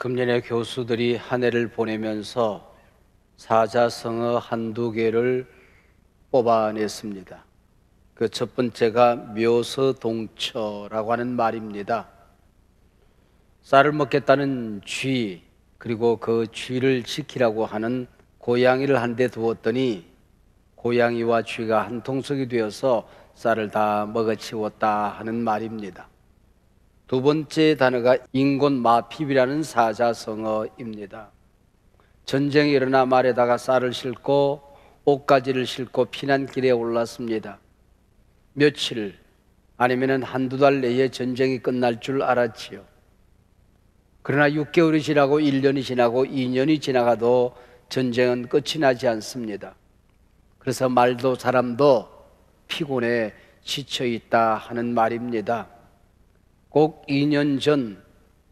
금년에 교수들이 한 해를 보내면서 사자성어 한두 개를 뽑아냈습니다. 그 첫 번째가 묘서동처라고 하는 말입니다. 쌀을 먹겠다는 쥐, 그리고 그 쥐를 지키라고 하는 고양이를 한 대 두었더니 고양이와 쥐가 한 통속이 되어서 쌀을 다 먹어치웠다 하는 말입니다. 두 번째 단어가 인곤마핍이라는 사자성어입니다. 전쟁이 일어나 말에다가 쌀을 싣고 옷가지를 싣고 피난길에 올랐습니다. 며칠 아니면 한두 달 내에 전쟁이 끝날 줄 알았지요. 그러나 6개월이 지나고 1년이 지나고 2년이 지나가도 전쟁은 끝이 나지 않습니다. 그래서 말도 사람도 피곤해 지쳐있다 하는 말입니다. 꼭 2년 전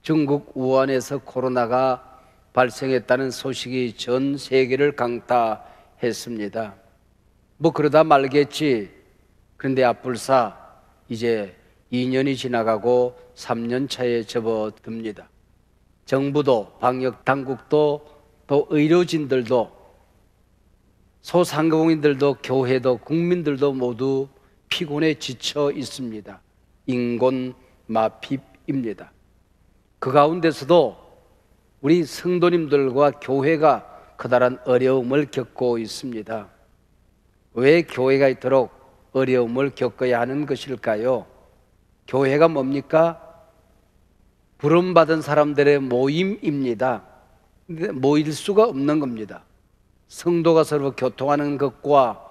중국 우한에서 코로나가 발생했다는 소식이 전 세계를 강타했습니다. 뭐 그러다 말겠지. 그런데 앞불사 이제 2년이 지나가고 3년 차에 접어듭니다. 정부도 방역 당국도 또 의료진들도 소상공인들도 교회도 국민들도 모두 피곤에 지쳐 있습니다. 인곤마핍입니다. 그 가운데서도 우리 성도님들과 교회가 커다란 어려움을 겪고 있습니다. 왜 교회가 이토록 어려움을 겪어야 하는 것일까요? 교회가 뭡니까? 부름받은 사람들의 모임입니다. 근데 모일 수가 없는 겁니다. 성도가 서로 교통하는 것과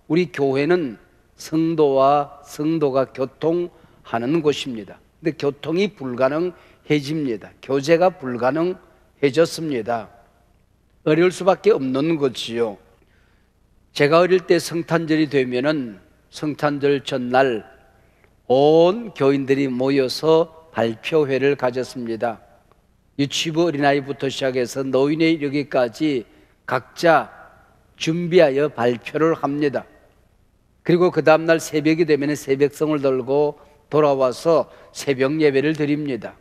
우리 교회는 성도와 성도가 교통하는 곳입니다. 근데 교통이 불가능해집니다. 교제가 불가능해졌습니다. 어려울 수밖에 없는 거지요. 제가 어릴 때 성탄절이 되면은 성탄절 전날 온 교인들이 모여서 발표회를 가졌습니다. 유치부 어린아이부터 시작해서 노인에 이르기까지 각자 준비하여 발표를 합니다. 그리고 그 다음날 새벽이 되면 새벽성을 들고 돌아와서 새벽 예배를 드립니다.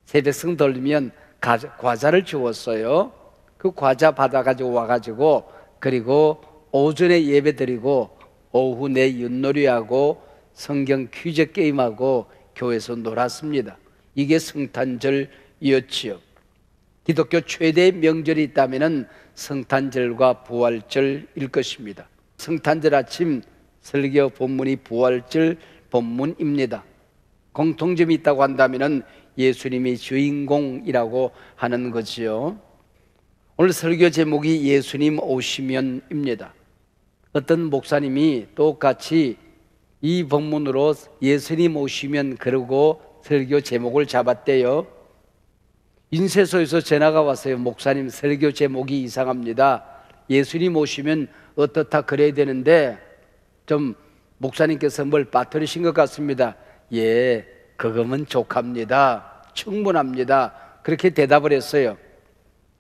새벽성 들면 과자를 주었어요. 그 과자 받아가지고 와가지고 그리고 오전에 예배 드리고 오후 내 윷놀이하고 성경 퀴즈 게임하고 교회에서 놀았습니다. 이게 성탄절이었지요. 기독교 최대의 명절이 있다면 성탄절과 부활절일 것입니다. 성탄절 아침 설교 본문이 부활절 본문입니다. 공통점이 있다고 한다면 예수님이 주인공이라고 하는 거지요. 오늘 설교 제목이 예수님 오시면입니다. 어떤 목사님이 똑같이 이 본문으로 예수님 오시면 그러고 설교 제목을 잡았대요. 인쇄소에서 전화가 왔어요. 목사님 설교 제목이 이상합니다. 예수님 오시면 어떻다 그래야 되는데 좀 목사님께서 뭘 빠뜨리신 것 같습니다. 예, 그거면 족합니다. 충분합니다. 그렇게 대답을 했어요.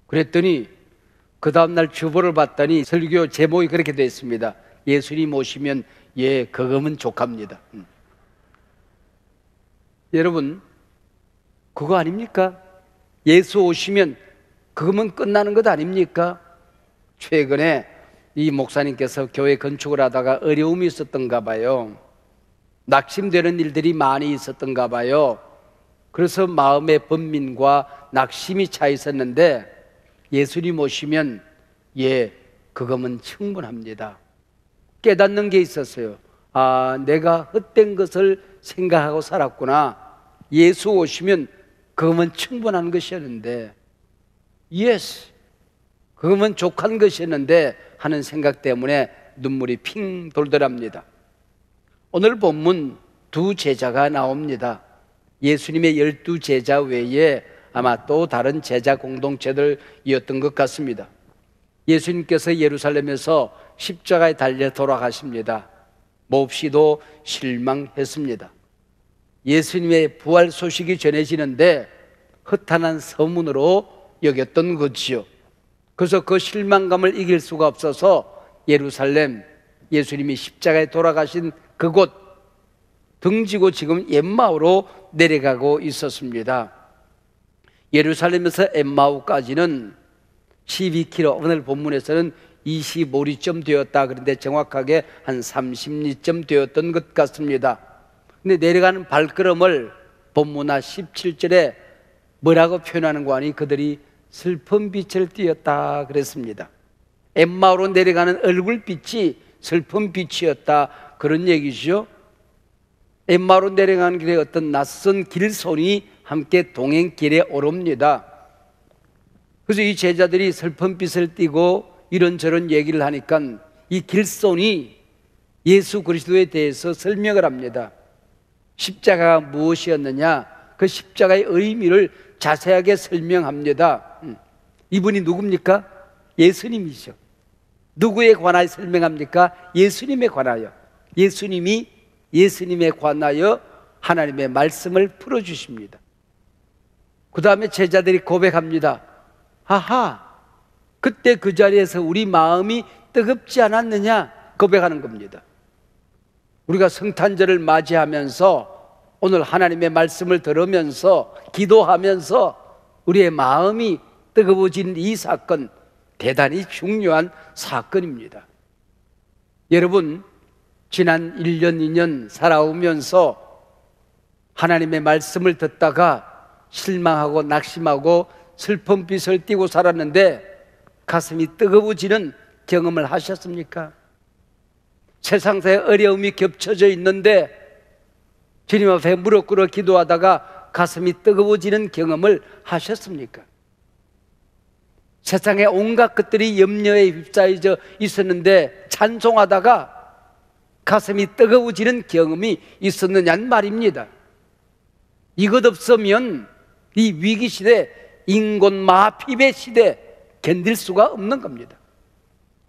그랬더니 그 다음날 주보를 봤더니 설교 제목이 그렇게 되어 있습니다. 예수님 오시면 예, 그거면 족합니다. 여러분, 그거 아닙니까? 예수 오시면 그거면 끝나는 것 아닙니까? 최근에 이 목사님께서 교회 건축을 하다가 어려움이 있었던가 봐요. 낙심되는 일들이 많이 있었던가 봐요. 그래서 마음의 번민과 낙심이 차 있었는데 예수님 오시면 예, 그거면 충분합니다. 깨닫는 게 있었어요. 아, 내가 헛된 것을 생각하고 살았구나. 예수 오시면 그거면 충분한 것이었는데 예스, 그거면 족한 것이었는데 하는 생각 때문에 눈물이 핑 돌더랍니다. 오늘 본문 두 제자가 나옵니다. 예수님의 12제자 외에 아마 또 다른 제자 공동체들이었던 것 같습니다. 예수님께서 예루살렘에서 십자가에 달려 돌아가십니다. 몹시도 실망했습니다. 예수님의 부활 소식이 전해지는데 허탄한 서문으로 여겼던 거지요. 그래서 그 실망감을 이길 수가 없어서 예루살렘, 예수님이 십자가에 돌아가신 그곳 등지고 지금 엠마오로 내려가고 있었습니다. 예루살렘에서 엠마오까지는 12km, 오늘 본문에서는 25리쯤 되었다. 그런데 정확하게 한 30리쯤 되었던 것 같습니다. 근데 내려가는 발걸음을 본문화 17절에 뭐라고 표현하는 거 아니? 그들이 슬픈 빛을 띠었다 그랬습니다. 엠마오로 내려가는 얼굴빛이 슬픈 빛이었다, 그런 얘기죠. 엠마오로 내려가는 길에 어떤 낯선 길손이 함께 동행길에 오릅니다. 그래서 이 제자들이 슬픈 빛을 띠고 이런저런 얘기를 하니까 이 길손이 예수 그리스도에 대해서 설명을 합니다. 십자가가 무엇이었느냐, 그 십자가의 의미를 자세하게 설명합니다. 이분이 누굽니까? 예수님이죠. 누구에 관하여 설명합니까? 예수님에 관하여. 예수님이 예수님에 관하여 하나님의 말씀을 풀어주십니다. 그 다음에 제자들이 고백합니다. 아하, 그때 그 자리에서 우리 마음이 뜨겁지 않았느냐 고백하는 겁니다. 우리가 성탄절을 맞이하면서 오늘 하나님의 말씀을 들으면서 기도하면서 우리의 마음이 뜨거워진 이 사건, 대단히 중요한 사건입니다. 여러분, 지난 1년, 2년 살아오면서 하나님의 말씀을 듣다가 실망하고 낙심하고 슬픈 빛을 띠고 살았는데 가슴이 뜨거워지는 경험을 하셨습니까? 세상사에 어려움이 겹쳐져 있는데 주님 앞에 무릎 꿇어 기도하다가 가슴이 뜨거워지는 경험을 하셨습니까? 세상에 온갖 것들이 염려에 휩싸여져 있었는데 찬송하다가 가슴이 뜨거워지는 경험이 있었느냐는 말입니다. 이것 없으면 이 위기시대, 인곤마피배 시대 견딜 수가 없는 겁니다.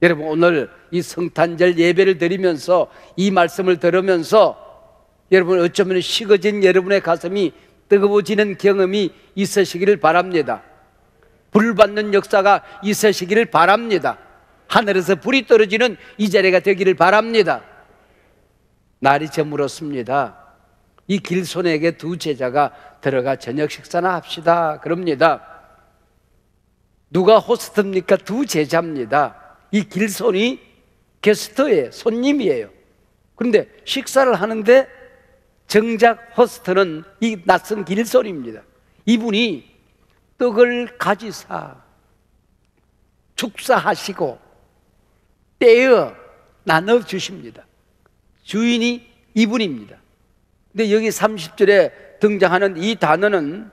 여러분, 오늘 이 성탄절 예배를 드리면서 이 말씀을 들으면서 여러분, 어쩌면 식어진 여러분의 가슴이 뜨거워지는 경험이 있으시기를 바랍니다. 불 받는 역사가 있으시기를 바랍니다. 하늘에서 불이 떨어지는 이 자리가 되기를 바랍니다. 날이 저물었습니다. 이 길손에게 두 제자가 들어가 저녁 식사나 합시다 그럽니다. 누가 호스트입니까? 두 제자입니다. 이 길손이 게스트예요, 손님이에요. 그런데 식사를 하는데 정작 호스트는 이 낯선 길손입니다. 이분이 떡을 가지사 축사하시고 떼어 나눠주십니다. 주인이 이분입니다. 근데 여기 30절에 등장하는 이 단어는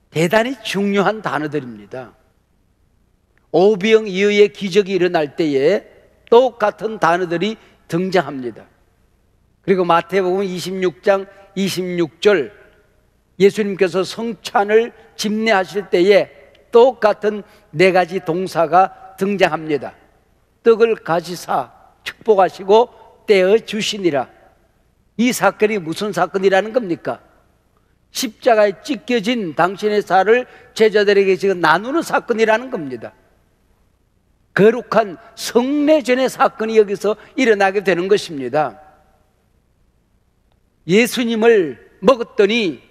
대단히 중요한 단어들입니다. 오병이어의 기적이 일어날 때에 똑같은 단어들이 등장합니다. 그리고 마태복음 26장 26절 예수님께서 성찬을 집례하실 때에 똑같은 네 가지 동사가 등장합니다. 떡을 가지사 축복하시고 떼어 주시니라. 이 사건이 무슨 사건이라는 겁니까? 십자가에 찢겨진 당신의 살을 제자들에게 지금 나누는 사건이라는 겁니다. 거룩한 성례전의 사건이 여기서 일어나게 되는 것입니다. 예수님을 먹었더니,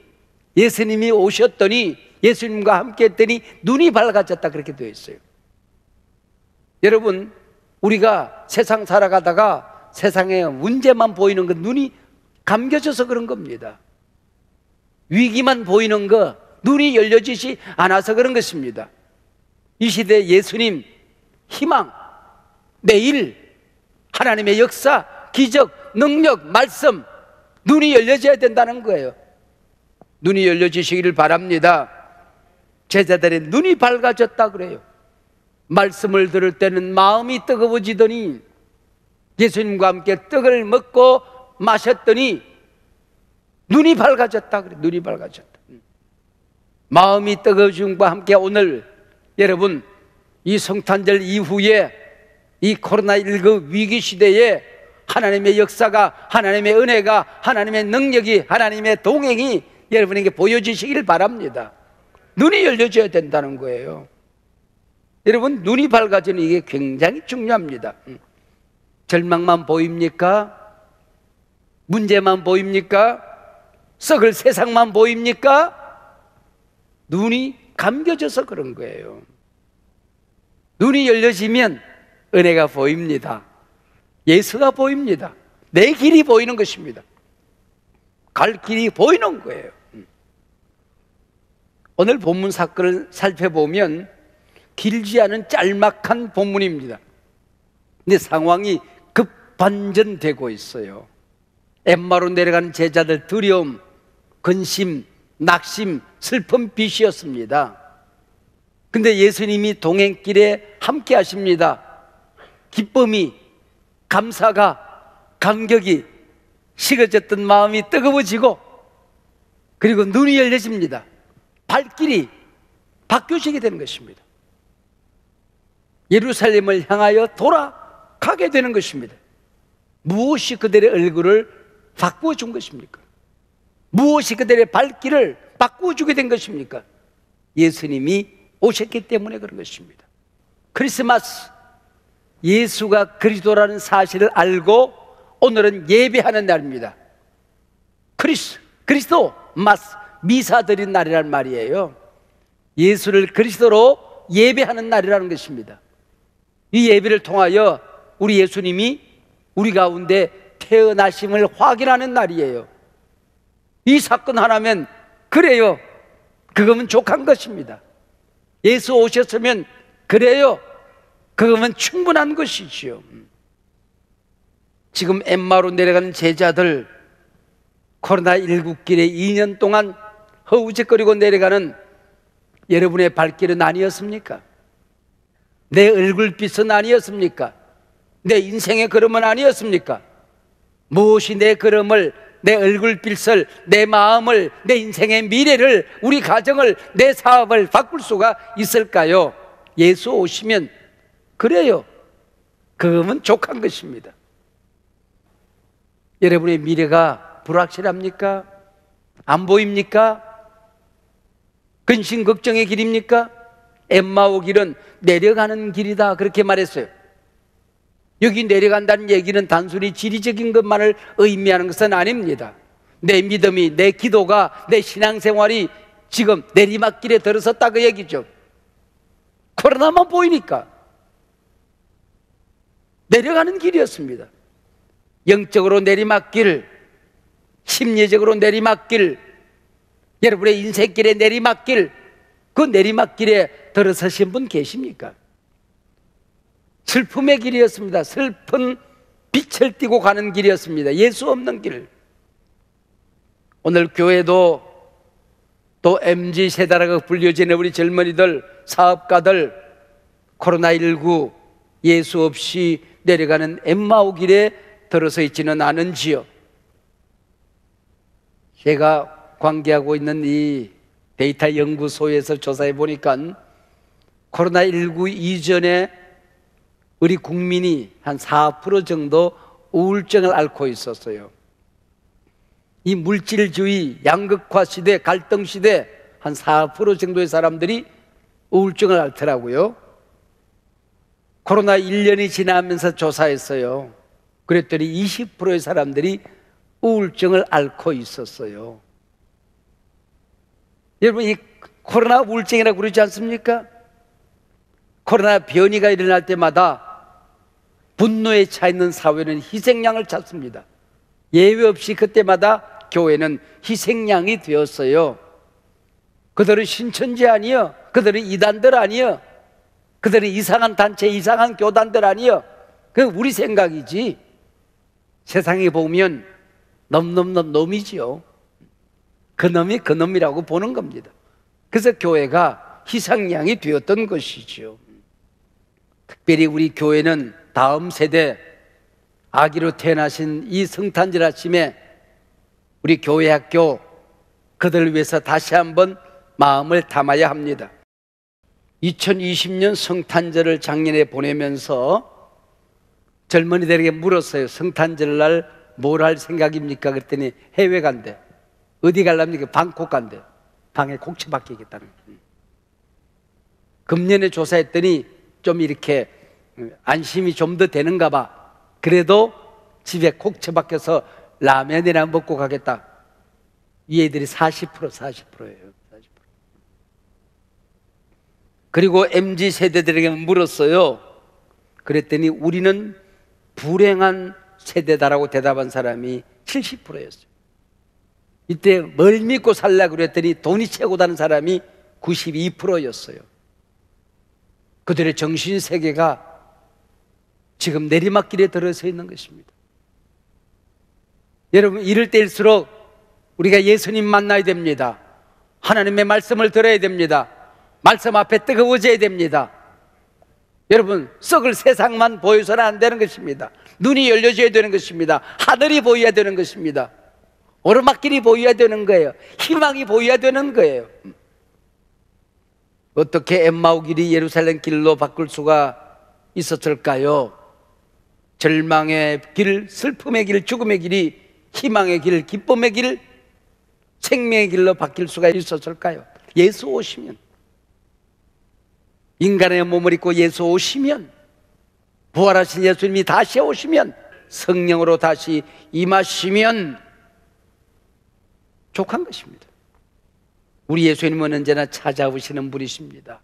예수님이 오셨더니, 예수님과 함께 했더니 눈이 밝아졌다, 그렇게 되어 있어요. 여러분, 우리가 세상 살아가다가 세상에 문제만 보이는 건 눈이 감겨져서 그런 겁니다. 위기만 보이는 거, 눈이 열려지지 않아서 그런 것입니다. 이 시대 예수님, 희망, 내일, 하나님의 역사, 기적, 능력, 말씀, 눈이 열려져야 된다는 거예요. 눈이 열려지시기를 바랍니다. 제자들의 눈이 밝아졌다 그래요. 말씀을 들을 때는 마음이 뜨거워지더니 예수님과 함께 떡을 먹고 마셨더니 눈이 밝아졌다 그래. 눈이 밝아졌다. 마음이 뜨거워짐과 함께 오늘 여러분, 이 성탄절 이후에 이 코로나19 위기 시대에 하나님의 역사가, 하나님의 은혜가, 하나님의 능력이, 하나님의 동행이 여러분에게 보여지시길 바랍니다. 눈이 열려져야 된다는 거예요. 여러분, 눈이 밝아지는 이게 굉장히 중요합니다. 절망만 보입니까? 문제만 보입니까? 썩을 세상만 보입니까? 눈이 감겨져서 그런 거예요. 눈이 열려지면 은혜가 보입니다. 예수가 보입니다. 내 길이 보이는 것입니다. 갈 길이 보이는 거예요. 오늘 본문 사건을 살펴보면 길지 않은 짤막한 본문입니다. 근데 상황이 급반전되고 있어요. 엠마로 내려가는 제자들 두려움, 근심, 낙심, 슬픈 빛이었습니다. 근데 예수님이 동행길에 함께 하십니다. 기쁨이, 감사가, 감격이, 식어졌던 마음이 뜨거워지고, 그리고 눈이 열려집니다. 발길이 바뀌어지게 되는 것입니다. 예루살렘을 향하여 돌아가게 되는 것입니다. 무엇이 그들의 얼굴을 바꾸어 준 것입니까? 무엇이 그들의 발길을 바꾸어 주게 된 것입니까? 예수님이 오셨기 때문에 그런 것입니다. 크리스마스, 예수가 그리스도라는 사실을 알고 오늘은 예배하는 날입니다. 그리스도 마스, 미사 드린 날이란 말이에요. 예수를 그리스도로 예배하는 날이라는 것입니다. 이 예배를 통하여 우리 예수님이 우리 가운데 태어나심을 확인하는 날이에요. 이 사건 하나면 그래요, 그거면 족한 것입니다. 예수 오셨으면 그래요, 그거면 충분한 것이지요. 지금 엠마로 내려가는 제자들, 코로나19 길에 2년 동안 허우적거리고 내려가는 여러분의 발길은 아니었습니까? 내 얼굴빛은 아니었습니까? 내 인생의 걸음은 아니었습니까? 무엇이 내 걸음을, 내 얼굴빛을, 내 마음을, 내 인생의 미래를, 우리 가정을, 내 사업을 바꿀 수가 있을까요? 예수 오시면 그래요, 그거면 족한 것입니다. 여러분의 미래가 불확실합니까? 안 보입니까? 근심 걱정의 길입니까? 엠마오 길은 내려가는 길이다, 그렇게 말했어요. 여기 내려간다는 얘기는 단순히 지리적인 것만을 의미하는 것은 아닙니다. 내 믿음이, 내 기도가, 내 신앙생활이 지금 내리막길에 들어섰다, 그 얘기죠. 코로나만 보이니까 내려가는 길이었습니다. 영적으로 내리막길, 심리적으로 내리막길, 여러분의 인생길의 내리막길, 그 내리막길에 들어서신 분 계십니까? 슬픔의 길이었습니다. 슬픈 빛을 띠고 가는 길이었습니다. 예수 없는 길. 오늘 교회도 또 MZ세대라고 불려지는 우리 젊은이들, 사업가들, 코로나19 예수 없이 내려가는 엠마오 길에 들어서 있지는 않은지요? 제가 관계하고 있는 이 데이터 연구소에서 조사해 보니까 코로나19 이전에 우리 국민이 한 4% 정도 우울증을 앓고 있었어요. 이 물질주의, 양극화 시대, 갈등 시대 한 4% 정도의 사람들이 우울증을 앓더라고요. 코로나 1년이 지나면서 조사했어요. 그랬더니 20%의 사람들이 우울증을 앓고 있었어요. 여러분, 이 코로나 우울증이라고 그러지 않습니까? 코로나 변이가 일어날 때마다 분노에 차 있는 사회는 희생양을 찾습니다. 예외 없이 그때마다 교회는 희생양이 되었어요. 그들은 신천지 아니요, 그들은 이단들 아니요, 그들은 이상한 단체, 이상한 교단들 아니요, 그 우리 생각이지. 세상에 보면 놈이지요. 그놈이 그놈이라고 보는 겁니다. 그래서 교회가 희생양이 되었던 것이죠. 특별히 우리 교회는 다음 세대 아기로 태어나신 이 성탄절 아침에 우리 교회 학교 그들을 위해서 다시 한번 마음을 담아야 합니다. 2020년 성탄절을 작년에 보내면서 젊은이들에게 물었어요. 성탄절날 뭘 할 생각입니까? 그랬더니 해외 간대. 어디 갈랍니까? 방콕 간대. 방에 곡쳐 박히겠다는. 금년에 조사했더니 좀 이렇게 안심이 좀 더 되는가 봐. 그래도 집에 곡쳐 박혀서 라면이나 먹고 가겠다. 이 애들이 40%예요. 40%. 그리고 MZ 세대들에게 물었어요. 그랬더니 우리는 불행한 세대다라고 대답한 사람이 70%였어요. 이때 뭘 믿고 살라 그랬더니 돈이 최고다는 사람이 92%였어요. 그들의 정신세계가 지금 내리막길에 들어서 있는 것입니다. 여러분, 이럴 때일수록 우리가 예수님 만나야 됩니다. 하나님의 말씀을 들어야 됩니다. 말씀 앞에 뜨거워져야 됩니다. 여러분, 썩을 세상만 보여서는 안 되는 것입니다. 눈이 열려져야 되는 것입니다. 하늘이 보여야 되는 것입니다. 오르막길이 보여야 되는 거예요. 희망이 보여야 되는 거예요. 어떻게 엠마오 길이 예루살렘 길로 바꿀 수가 있었을까요? 절망의 길, 슬픔의 길, 죽음의 길이 희망의 길, 기쁨의 길, 생명의 길로 바뀔 수가 있었을까요? 예수 오시면, 인간의 몸을 입고 예수 오시면, 부활하신 예수님이 다시 오시면, 성령으로 다시 임하시면 족한 것입니다. 우리 예수님은 언제나 찾아오시는 분이십니다.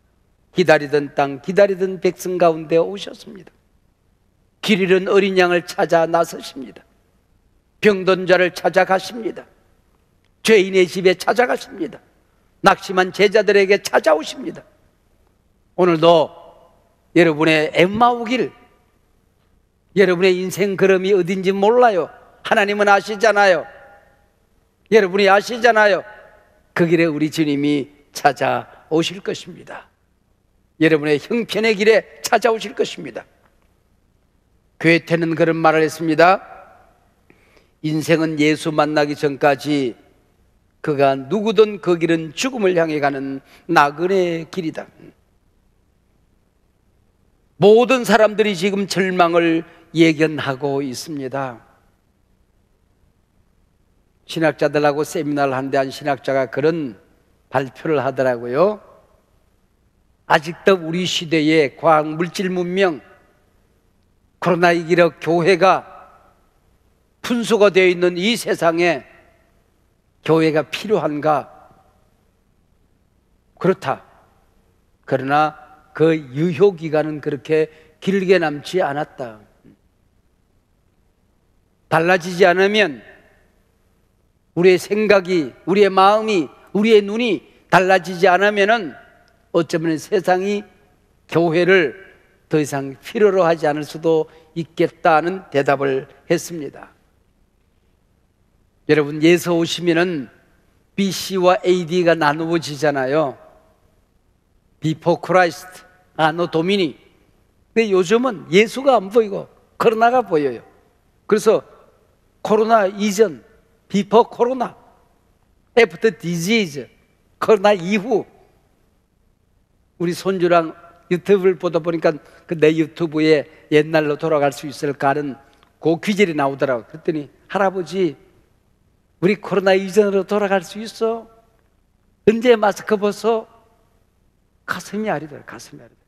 기다리던 땅, 기다리던 백성 가운데 오셨습니다. 길 잃은 어린 양을 찾아 나서십니다. 병든 자를 찾아가십니다. 죄인의 집에 찾아가십니다. 낙심한 제자들에게 찾아오십니다. 오늘도 여러분의 엠마오 길, 여러분의 인생 걸음이 어딘지 몰라요. 하나님은 아시잖아요. 여러분이 아시잖아요. 그 길에 우리 주님이 찾아오실 것입니다. 여러분의 형편의 길에 찾아오실 것입니다. 괴테는 그런 말을 했습니다. 인생은 예수 만나기 전까지 그가 누구든 그 길은 죽음을 향해 가는 나그네의 길이다. 모든 사람들이 지금 절망을 예견하고 있습니다. 신학자들하고 세미나를 하는데 한 신학자가 그런 발표를 하더라고요. 아직도 우리 시대의 과학 물질 문명, 코로나19로 교회가 분수가 되어 있는 이 세상에 교회가 필요한가? 그렇다. 그러나 그 유효기간은 그렇게 길게 남지 않았다. 달라지지 않으면 우리의 생각이, 우리의 마음이, 우리의 눈이 달라지지 않으면 어쩌면 세상이 교회를 더 이상 필요로 하지 않을 수도 있겠다는 대답을 했습니다. 여러분, 예수 오시면은 BC와 AD가 나누어지잖아요. Before Christ, Anno Domini. 근데 요즘은 예수가 안 보이고 코로나가 보여요. 그래서 코로나 이전, Before Corona, After Disease, 코로나 이후. 우리 손주랑 유튜브를 보다 보니까 내 유튜브에 옛날로 돌아갈 수 있을까 하는 그 귀절이 나오더라고요. 그랬더니 할아버지, 우리 코로나 이전으로 돌아갈 수 있어? 언제 마스크 벗어? 가슴이 아리더라. 가슴이 아리더라.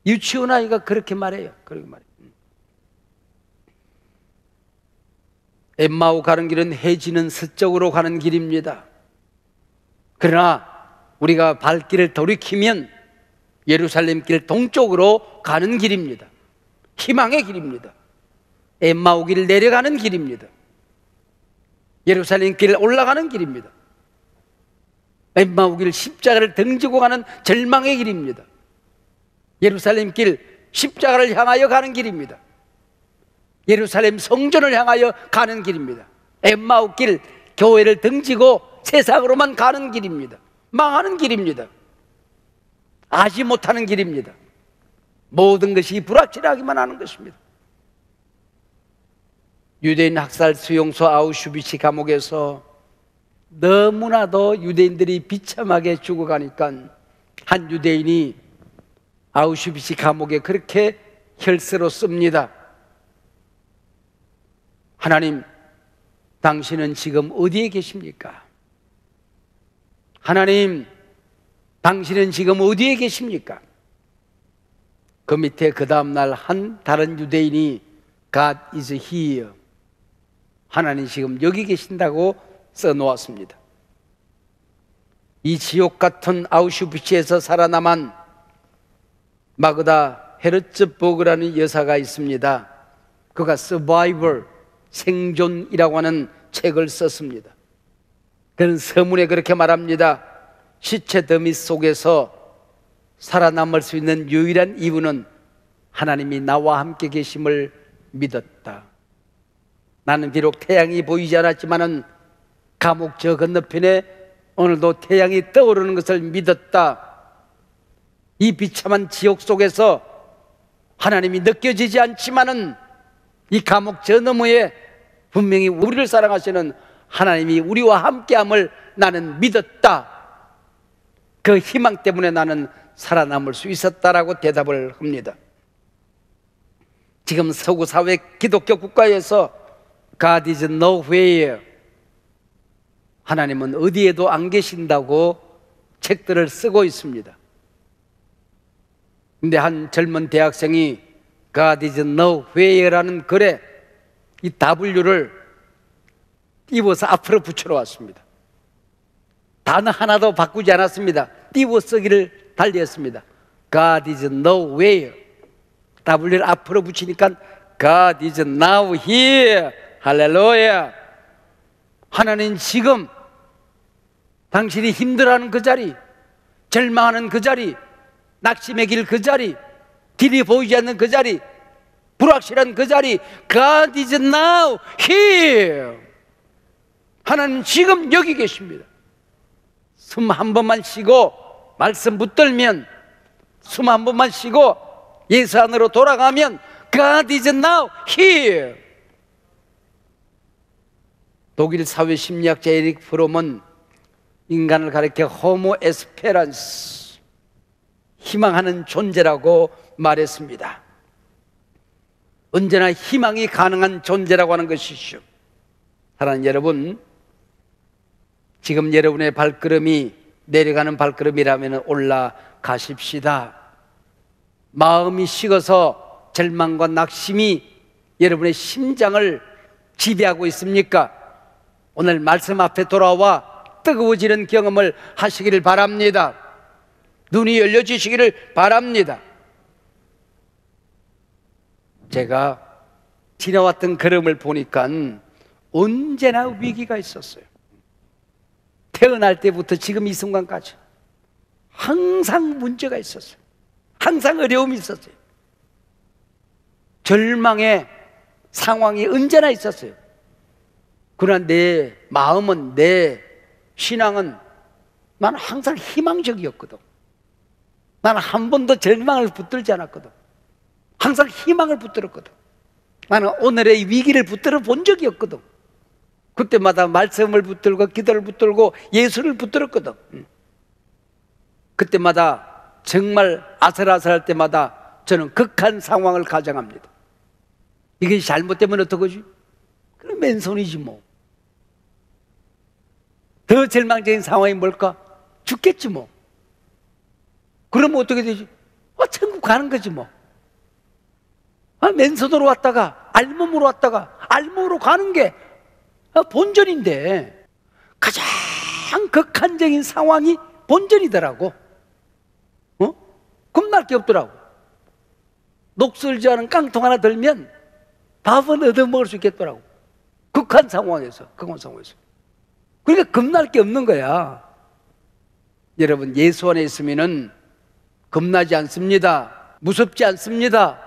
유치원 아이가 그렇게 말해요. 그렇게 말해요. 엠마오 가는 길은 해지는 서쪽으로 가는 길입니다. 그러나 우리가 발길을 돌이키면 예루살렘 길 동쪽으로 가는 길입니다. 희망의 길입니다. 엠마오 길 내려가는 길입니다. 예루살렘 길 올라가는 길입니다. 엠마오 길 십자가를 등지고 가는 절망의 길입니다. 예루살렘 길 십자가를 향하여 가는 길입니다. 예루살렘 성전을 향하여 가는 길입니다. 엠마오 길 교회를 등지고 세상으로만 가는 길입니다. 망하는 길입니다. 아지 못하는 길입니다. 모든 것이 불확실하기만 하는 것입니다. 유대인 학살 수용소 아우슈비츠 감옥에서 너무나도 유대인들이 비참하게 죽어가니까 한 유대인이 아우슈비츠 감옥에 그렇게 혈세로 씁니다. 하나님, 당신은 지금 어디에 계십니까? 하나님, 당신은 지금 어디에 계십니까? 그 밑에 그 다음날 한 다른 유대인이 God is here, 하나님 지금 여기 계신다고 써놓았습니다. 이 지옥 같은 아우슈비츠에서 살아남은 마그다 헤르츠버그라는 여사가 있습니다. 그가 서바이벌, 생존이라고 하는 책을 썼습니다. 그는 서문에 그렇게 말합니다. 시체 더미 속에서 살아남을 수 있는 유일한 이유는 하나님이 나와 함께 계심을 믿었다. 나는 비록 태양이 보이지 않았지만은 감옥 저 건너편에 오늘도 태양이 떠오르는 것을 믿었다. 이 비참한 지옥 속에서 하나님이 느껴지지 않지만은 이 감옥 저 너머에 분명히 우리를 사랑하시는 하나님이 우리와 함께함을 나는 믿었다. 그 희망 때문에 나는 살아남을 수 있었다라고 대답을 합니다. 지금 서구 사회 기독교 국가에서 God is nowhere, 하나님은 어디에도 안 계신다고 책들을 쓰고 있습니다. 근데 한 젊은 대학생이 God is nowhere라는 글에 이 W를 띄워서 앞으로 붙여놓았습니다. 단어 하나도 바꾸지 않았습니다. 띄워 쓰기를 달리했습니다. God is nowhere. W를 앞으로 붙이니까 God is now here. 할렐루야. 하나님 지금 당신이 힘들어하는 그 자리, 절망하는 그 자리, 낙심의 길 그 자리, 길이 보이지 않는 그 자리, 불확실한 그 자리, God is now here. 하나님 지금 여기 계십니다. 숨 한 번만 쉬고 말씀 붙들면, 숨 한 번만 쉬고 예수 안으로 돌아가면 God is now here. 독일 사회 심리학자 에릭 프롬은 인간을 가리켜 호모 에스페란스, 희망하는 존재라고 말했습니다. 언제나 희망이 가능한 존재라고 하는 것이죠. 사랑하는 여러분, 지금 여러분의 발걸음이 내려가는 발걸음이라면 올라가십시다. 마음이 식어서 절망과 낙심이 여러분의 심장을 지배하고 있습니까? 오늘 말씀 앞에 돌아와 뜨거워지는 경험을 하시기를 바랍니다. 눈이 열려지시기를 바랍니다. 제가 지나왔던 걸음을 보니까 언제나 위기가 있었어요. 태어날 때부터 지금 이 순간까지 항상 문제가 있었어요. 항상 어려움이 있었어요. 절망의 상황이 언제나 있었어요. 그러나 내 마음은, 내 신앙은 나는 항상 희망적이었거든. 나는 한 번도 절망을 붙들지 않았거든. 항상 희망을 붙들었거든. 나는 오늘의 위기를 붙들어 본 적이 없거든. 그때마다 말씀을 붙들고 기도를 붙들고 예수를 붙들었거든. 그때마다 정말 아슬아슬할 때마다 저는 극한 상황을 가정합니다. 이게 잘못되면 어떡하지? 그럼 맨손이지 뭐. 더 절망적인 상황이 뭘까? 죽겠지 뭐. 그러면 어떻게 되지? 천국 가는 거지 뭐. 맨손으로 왔다가 알몸으로 왔다가 알몸으로 가는 게 본전인데, 가장 극한적인 상황이 본전이더라고. 겁날 게 없더라고. 녹슬지 않은 깡통 하나 들면 밥은 얻어먹을 수 있겠더라고. 극한 상황에서. 그러니까 겁날 게 없는 거야. 여러분, 예수 안에 있으면은 겁나지 않습니다. 무섭지 않습니다.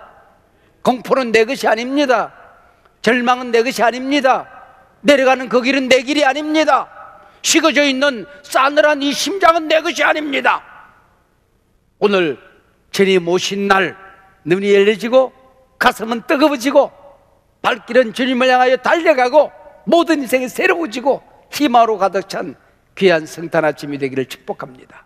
공포는 내 것이 아닙니다. 절망은 내 것이 아닙니다. 내려가는 그 길은 내 길이 아닙니다. 식어져 있는 싸늘한 이 심장은 내 것이 아닙니다. 오늘 주님 오신 날 눈이 열려지고 가슴은 뜨거워지고 발길은 주님을 향하여 달려가고 모든 인생이 새로워지고 희망으로 가득 찬 귀한 성탄 아침이 되기를 축복합니다.